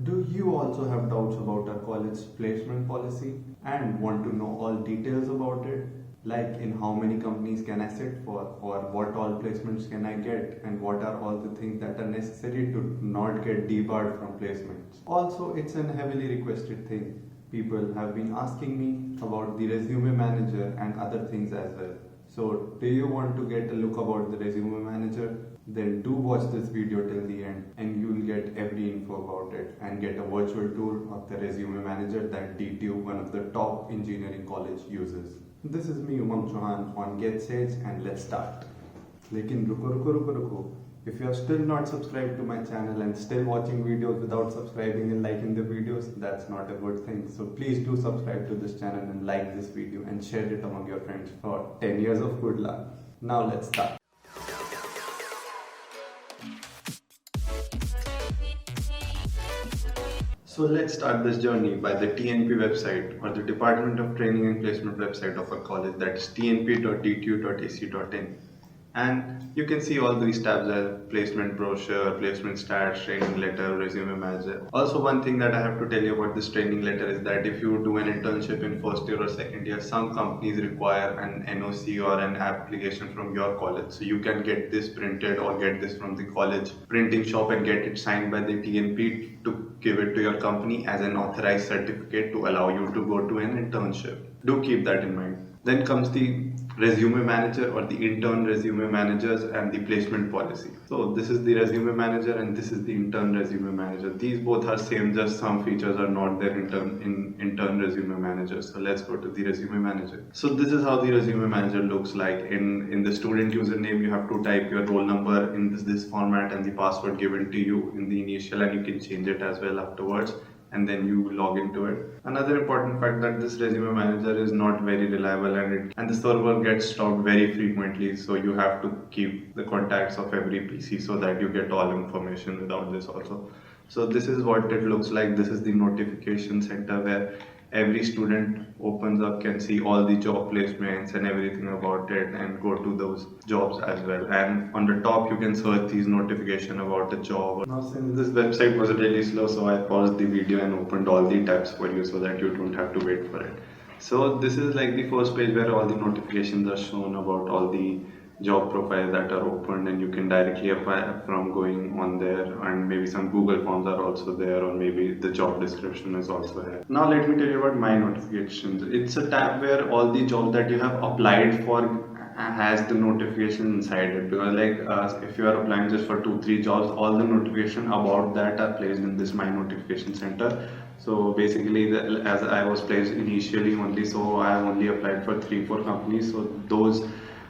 Do you also have doubts about our college placement policy and want to know all details about it? Like in how many companies can I sit for, or what all placements can I get, and what are all the things that are necessary to not get debarred from placements. Also, it's a heavily requested thing. People have been asking me about the resume manager and other things as well. So, do you want to get a look about the resume manager? Then do watch this video till the end and you will get every info about it and get a virtual tour of the resume manager that DTU, one of the top engineering college, uses. This is me Umang on Get Sage and let's start. Lekin ruko. If you are still not subscribed to my channel and still watching videos without subscribing and liking the videos, that's not a good thing. So please do subscribe to this channel and like this video and share it among your friends for 10 years of good luck. Now let's start. So let's start this journey by the TNP website or the Department of Training and Placement website of a college, that is tnp.dtu.ac.in. And you can see all these tabs as placement brochure, placement stats, training letter, resume manager. Also, one thing that I have to tell you about this training letter is that if you do an internship in first year or second year, some companies require an NOC or an application from your college. So you can get this printed or get this from the college printing shop and get it signed by the TNP to give it to your company as an authorized certificate to allow you to go to an internship. Do keep that in mind. Then comes the resume manager or the intern resume managers and the placement policy. So this is the resume manager and this is the intern resume manager. These both are same, just some features are not there in intern resume manager. So let's go to the resume manager. So this is how the resume manager looks like. In the student username, you have to type your roll number in this format and the password given to you in the initial, and you can change it as well afterwards, and then you log into it. Another important fact that this resume manager is not very reliable and the server gets stopped very frequently, so you have to keep the contacts of every PC so that you get all information without this also. So this is what it looks like. This is the notification center where every student opens up, can see all the job placements and everything about it and go to those jobs as well. And on the top you can search these notification about the job. Now since this website was really slow, so I paused the video and opened all the tabs for you so that you don't have to wait for it. So this is like the first page where all the notifications are shown about all the job profiles that are opened, and you can directly apply from going on there, and maybe some Google forms are also there, or maybe the job description is also there. Now let me tell you about my notifications. It's a tab where all the jobs that you have applied for has the notification inside it, because if you are applying just for 2-3 jobs, all the notification about that are placed in this my notification center. So basically, as I was placed initially only, so I have only applied for 3-4 companies, so those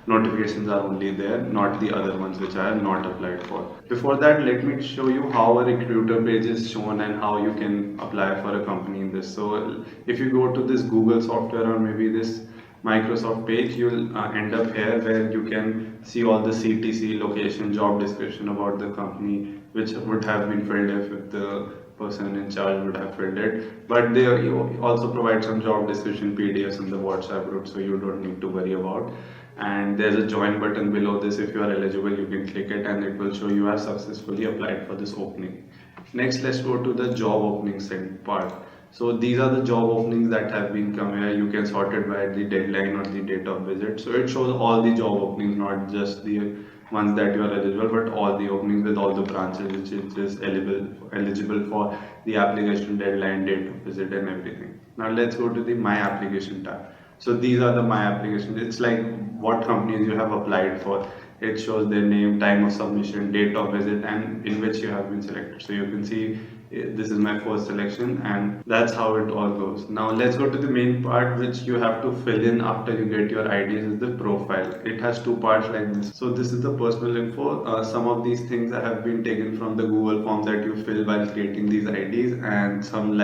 notifications are only there, not the other ones which I have not applied for. Before that, let me show you how a recruiter page is shown and how you can apply for a company in this. So if you go to this Google software or maybe this Microsoft page, you'll end up here where you can see all the CTC, location, job description about the company, which would have been filled if the person in charge would have filled it. But they also provide some job description PDFs in the WhatsApp group, so you don't need to worry about. And there's a join button below this. If you are eligible, you can click it and it will show you have successfully applied for this opening. Next, let's go to the job openings part. So these are the job openings that have been come here. You can sort it by the deadline or the date of visit. So it shows all the job openings, not just the ones that you are eligible, but all the openings with all the branches which is eligible for the application deadline, date of visit and everything. Now let's go to the My Application tab. So these are the My Applications. It's like what companies you have applied for. It shows their name, time of submission, date of visit, and in which you have been selected. So you can see this is my first selection, and that's how it all goes. Now let's go to the main part which you have to fill in after you get your IDs, is the profile. It has 2 parts like this. So this is the personal info. Some of these things have been taken from the Google form that you fill while creating these IDs, and some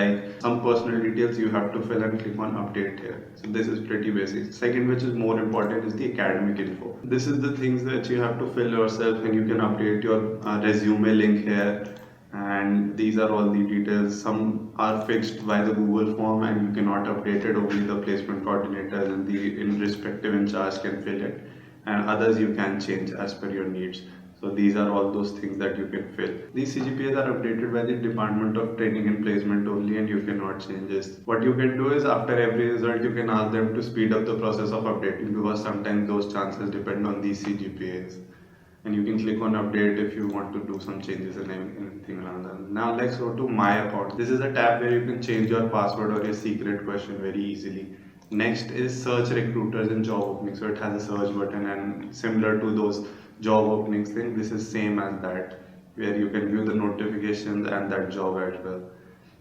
personal details you have to fill and click on update here. So this is pretty basic. Second, which is more important, is the academic info. This is the things that you have to fill yourself, and you can update your resume link here. And these are all the details. Some are fixed by the Google form and you cannot update it. Only the placement coordinators and the respective in charge can fill it, and others you can change as per your needs. So these are all those things that you can fill. These CGPAs are updated by the Department of Training and Placement only, and you cannot change this. What you can do is after every result, you can ask them to speed up the process of updating, because sometimes those chances depend on these CGPAs. And you can click on update if you want to do some changes in anything around that. Now let's go to my account. This is a tab where you can change your password or your secret question very easily. Next is search recruiters and job openings. So it has a search button, and similar to those job openings thing, this is same as that, where you can view the notifications and that job as well.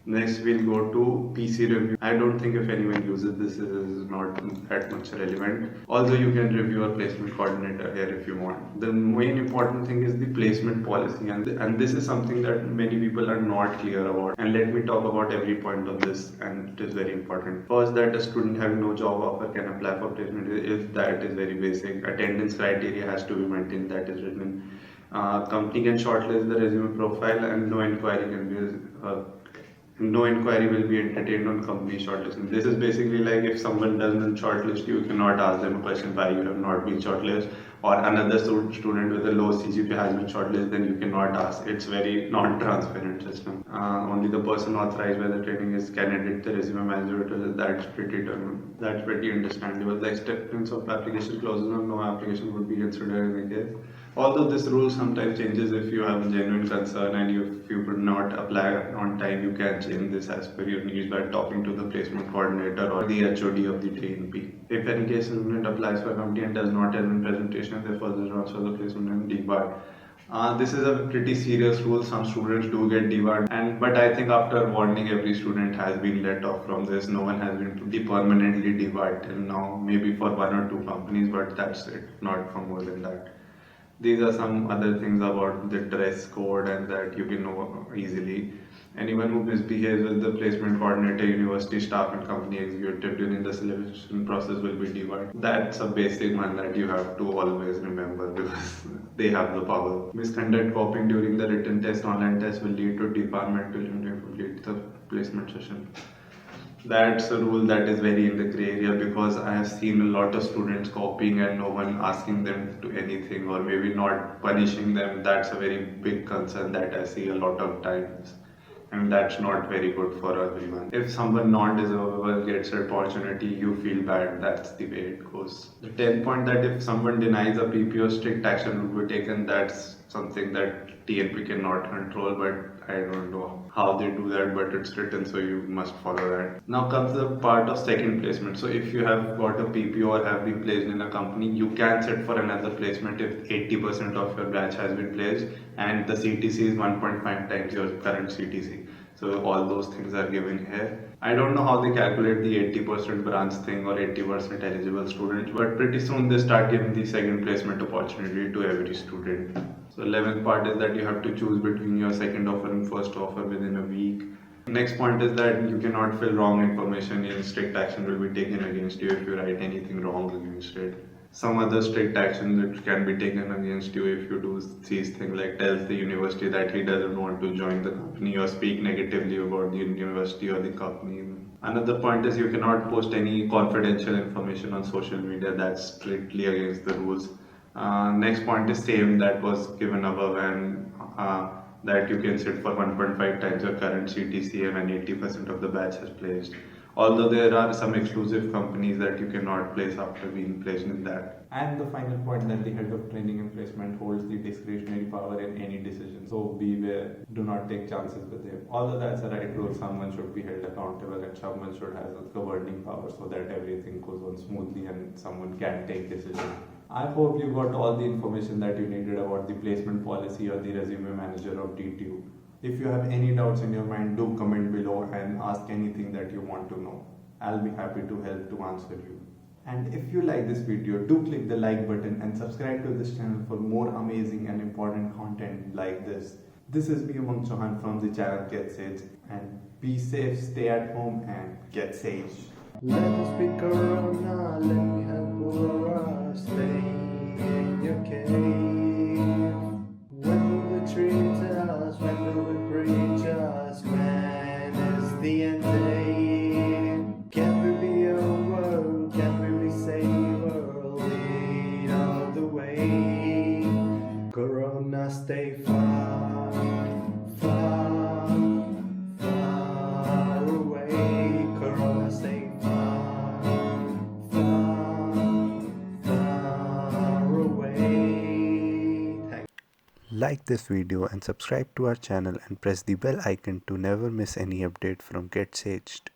Next we'll go to PC review. I don't think if anyone uses this, it is not that much relevant. Also you can review a placement coordinator here if you want. The main important thing is the placement policy, and this is something that many people are not clear about. And let me talk about every point of this, and it is very important. First, that a student having no job offer can apply for placement, if that is very basic. Attendance criteria has to be maintained, that is written. Company can shortlist the resume profile, and no inquiry will be entertained on company shortlisting. This is basically like if someone doesn't shortlist you, you cannot ask them a question why you have not been shortlisted, or another student with a low CGPA has been shortlisted, then you cannot ask. It's very non-transparent system. Only the person authorized by the training is can edit the resume manager. That's pretty understandable. The acceptance of application clauses or no application would be considered in the case. Although this rule sometimes changes if you have a genuine concern, and if you could not apply on time, you can change this as per your needs by talking to the placement coordinator or the HOD of the TNP. If any case a student applies for a company and does not have a presentation, they further transfer the placement and debarred. This is a pretty serious rule. Some students do get debarred, but I think after warning, every student has been let off from this. No one has been permanently debarred till now, maybe for 1 or 2 companies, but that's it, not for more than that. These are some other things about the dress code, and that you can know easily. Anyone who misbehaves with the placement coordinator, university staff, and company executive during the selection process will be debarred. That's a basic one that you have to always remember, because they have the power. Misconduct copying during the written test, online test will lead to debarment to complete the placement session. That's a rule that is very in the gray area, because I have seen a lot of students copying and no one asking them to anything, or maybe not punishing them. That's a very big concern that I see a lot of times, and that's not very good for everyone. If someone non-deservable gets an opportunity, you feel bad. That's the way it goes. The 10th point, that if someone denies a PPO, strict action will be taken. That's something that TNP cannot control, but I don't know how they do that, but it's written, so you must follow that. Now comes the part of second placement. So if you have got a PPO or have been placed in a company, you can sit for another placement if 80% of your batch has been placed and the CTC is 1.5 times your current CTC. So all those things are given here. I don't know how they calculate the 80% branch thing or 80% eligible students, but pretty soon they start giving the second placement opportunity to every student. So 11th part is that you have to choose between your second offer and first offer within a week. Next point is that you cannot fill wrong information, and strict action will be taken against you if you write anything wrong against it. Some other strict action that can be taken against you if you do these things, like tells the university that he doesn't want to join the company or speak negatively about the university or the company. Another point is you cannot post any confidential information on social media. That's strictly against the rules. Next point is same that was given above, and that you can sit for 1.5 times your current CTC when 80% of the batch has placed. Although there are some exclusive companies that you cannot place after being placed in that. And the final point, that the head of training and placement holds the discretionary power in any decision. So beware, do not take chances with him. Although that's a right rule, someone should be held accountable and someone should have the governing power so that everything goes on smoothly and someone can take decisions. I hope you got all the information that you needed about the placement policy or the resume manager of DTU. If you have any doubts in your mind, do comment below and ask anything that you want to know. I'll be happy to help to answer you. And if you like this video, do click the like button and subscribe to this channel for more amazing and important content like this. This is me, Umang from the channel Get Sage, and be safe, stay at home, and get sage. Let us be Corona, let me help Aurora, stay in your cave. When will they treat us, when will it preach us, when is the end day? Can we be over, can we be saver, lead all the way? Corona. like this video and subscribe to our channel and press the bell icon to never miss any update from Get Saged.